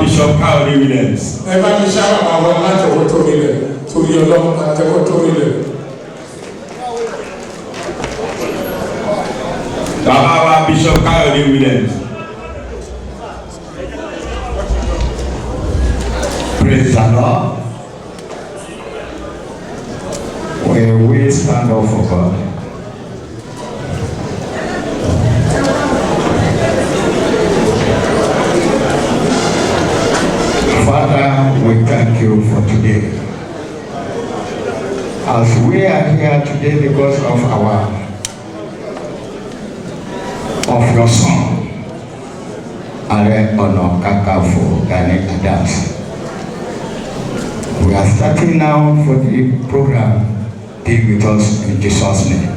Bishop Kehinde Williams. Ẹ bá mi ṣáà àwọn látọwọ́ tó nílẹ̀ torí Ọlọ́run àtẹwọ́ tó nílẹ̀. Bàbá wa Bishop Kehinde Williams. Praise the Lord. We stand up for God. Father, we thank you for today. As we are here today because of your son, Aare Onakakanfo of Gani Adams. We are starting now for the program. Be with us in Jesus' name.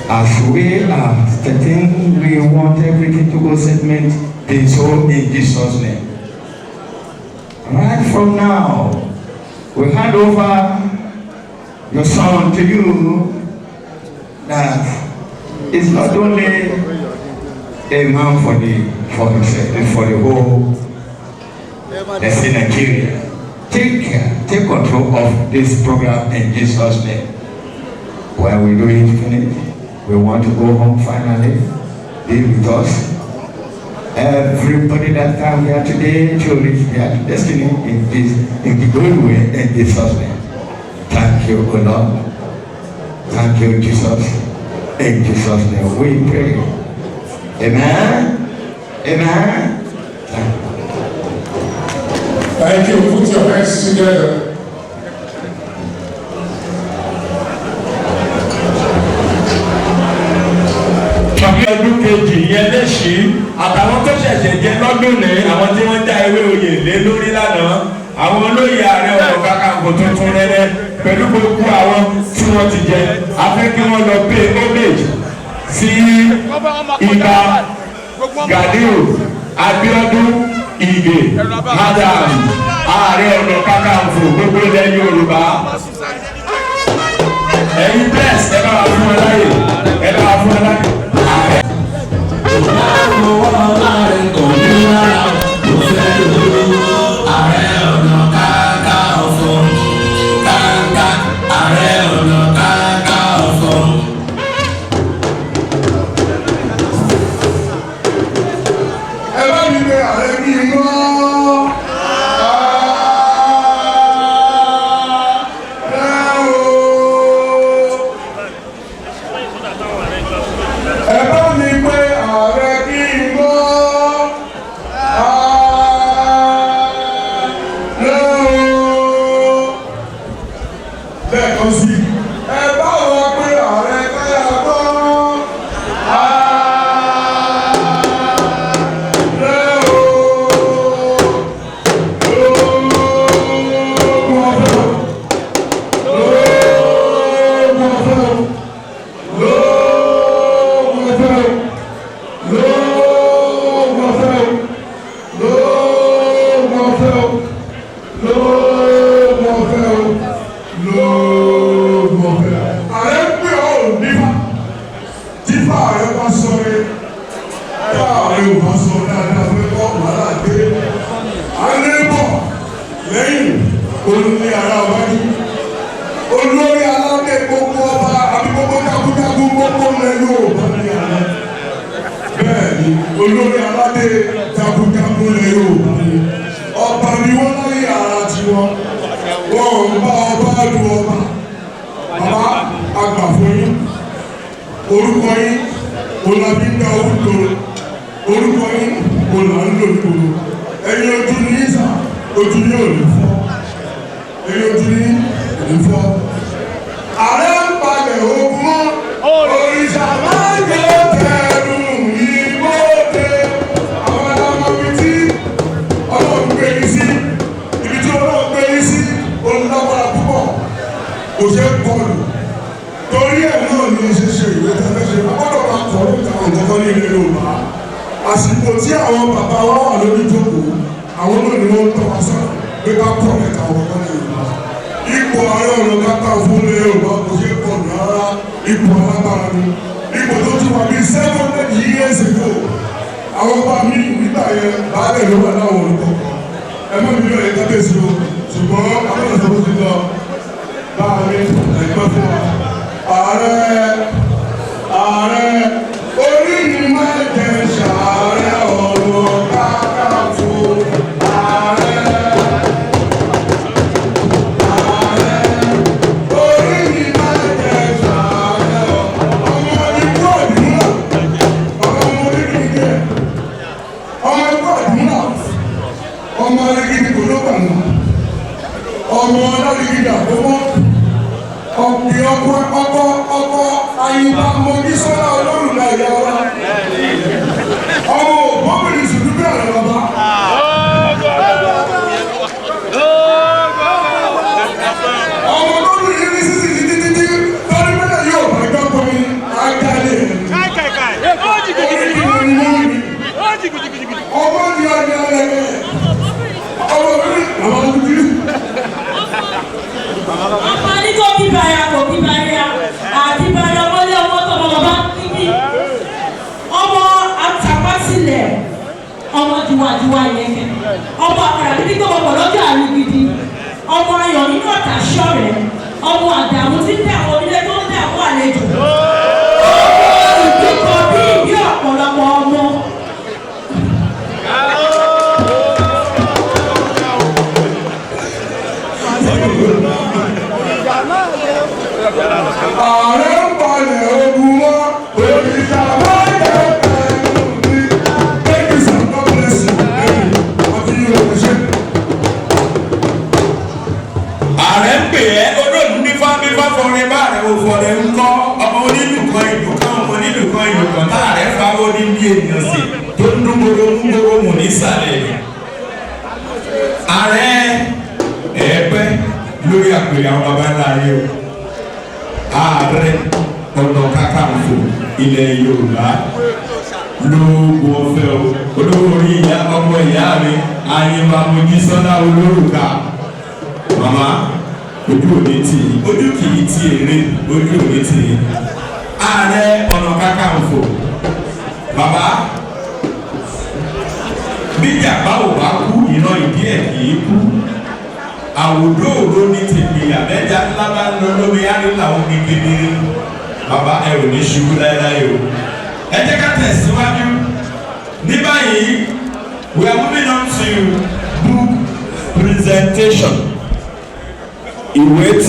As we are starting, we want everything to go segment be so in Jesus' name. Right from now, we hand over your son to you. That is not only a man for the whole Nigeria. Take control of this program in Jesus' name. When we do it finish, we want to go home finally. Be with us. Everybody that come here today to reach their destiny in the good way in Jesus' name. Thank you, O Lord. Thank you, Jesus. In Jesus' name we pray. Amen. Amen. Thank you. Put your hands together. Ọdún kejì yẹn léṣi àtàwọn tó ṣẹ̀ṣẹ̀ jẹ lọ́dún ní àwọn tí wọ́n já ewé oyè lé lórí lánàá àwọn olóyè Ààrẹ Ọ̀nà Kakanfò tuntun rẹ̀ pẹ̀lú gbogbo àwọn tí wọ́n ti jẹ afẹ́ kí wọ́n lọ pay homage sí Ìbà Gàdíò Abiodun Ige Madam Aare Ona Kakanfo gbogbo ilẹ̀ Yorùbá. Ẹ̀yin bless ẹ bá wà fún ẹ láyè ẹ bá wà fún ẹ láyè. Olórí aládé jagunjagun lè Yorùbá ni ọba ni wọ́n láyé ara tiwọn wọ́n ń bá ọba lu ọba bàbá àgbà fún yín orúkọ yín olàbíńdà orúkọ orúkọ yín olà ń lò nígboro ẹ̀yin ojú ní ìsà ojú ní òní fọ́ ẹ̀yin ojú ní òní fọ́ ààrẹ ń palẹ̀ ogun òrìṣà máa ń yọ tẹ̀rù ìbòde àwọn ọmọbi tí Ọlọ́run gbé yín sí ibi tí Ọlọ́run gbé yín sí olùdáwọ́ra púpọ̀ kò ṣe é kọlù torí ẹ̀ náà ni ẹ ṣe ṣe ìwé tẹ́lẹ̀ ṣe gbọ́dọ̀ máa kọ́ lóta ọ̀gọ́gọ́ ní ilé Yorùbá àsìkò tí àwọn bàbá wa wà lórí ìjókòó àwọn náà ni wọ́n tọ́ wa sọ́nà pé ká kọ́ lẹ́ka ọ̀gọ́gọ́ ní Yorùbá ipò Ààrẹ Ọ̀nà Kakanfò ní Yorùbá kò ṣe é kọlù rárá ipò alágbára ni ipò tó ti wà bí 700 years ago àwọn bá mi nígbà yẹn baálé ló wà láwọn orúkọ ẹ má mi lọ yẹn kábíyèsí o ṣùgbọ́n àwọn ọ̀sán tó ti lọ bá mi ẹ̀gbọ́n fún wa ààrẹ orí mi máa jẹ ṣàárẹ̀ ọ̀rọ̀ kakanfo ààrẹ orí mi máa jẹ ṣàárẹ̀ ọmọ ikú ọ̀dùnúlà ọmọ oríkìkì ọmọ ikú ọ̀dùnúlà ọmọ oríkìkì kò ló pàmò ọmọ ọlọ́rìkìkì àkókò ọ̀pẹ̀ ọkọ̀ àyíká mọ́jísọ́lá olórùlá ìyá wa ọmọ òbọ́bìnrin ìṣùdú bí àrẹ bàbá ọmọ lórí ìrírí sísì títí lórí mẹ́lẹ̀ yóò bá gbọ́pọ̀ ní agbálẹ̀ ọmọ ní ọjọ́ ẹlẹ́gẹ́ ọmọ orí àwọn ọdún ọmọ ní kò bí bàyà àti bàyà ọmọdé ọmọ tó ọmọ bàbá kíkì ọmọ àtàpásílẹ̀ ọmọ jùwàjùwà yẹn ọmọ àkàrà níbi tó ọmọ lọ́jọ́ àrùn gidi ọmọ ayọ̀ nínú ọ̀tà ṣọ́rẹ̀ ọmọ àdàmú tí ń tẹ àwọn onílé tó ń tẹ àwọn àlejò ìdíkọ̀ bí ìdí ọ̀pọ̀lọpọ̀ ọmọ. ààrẹ ń balẹ̀ ogun mọ́ òrìṣà máa ń yẹ ẹnu ní ladies and God bless you àti yorùbá ṣe. ààrẹ ń pè ẹ́ olóòtú ní fábífá fọrin bá rẹ̀ òfòrè ń kọ́ ọmọ onílù kan ìlú kan ọmọ onílù kan ìlú kan táàrẹ fáwọ́ ní bí èèyàn sí tó ń dún gbogbo mù nísàlẹ̀ ààrẹ ẹ̀ẹ́pẹ́ lórí àpèrè àwọn baba ńlá ayé o Ààrẹ Ọ̀nà Kakanfo ilẹ̀ Yorùbá lóògùn ọ̀fẹ́ o olórí ìyá ọmọ ìyá mi Ayinba Mojísọ́lá Olórùka màmá ojú òní tì í ojú kìí ti èrè ojú òní tì í Ààrẹ Ọ̀nà Kakanfo bàbá bíjà báwo bá kú iná ìdí ẹ̀ kìí kú àwùjọ òru ní tèmi àbẹ́jà ńlá bá ń lọ lómi àríwá omi kedere bàbá ẹ ò ní ṣubú láéláé o ẹ jẹ́ ká tẹ̀síwájú ní báyìí we are moving on to book presentation ìwé tí.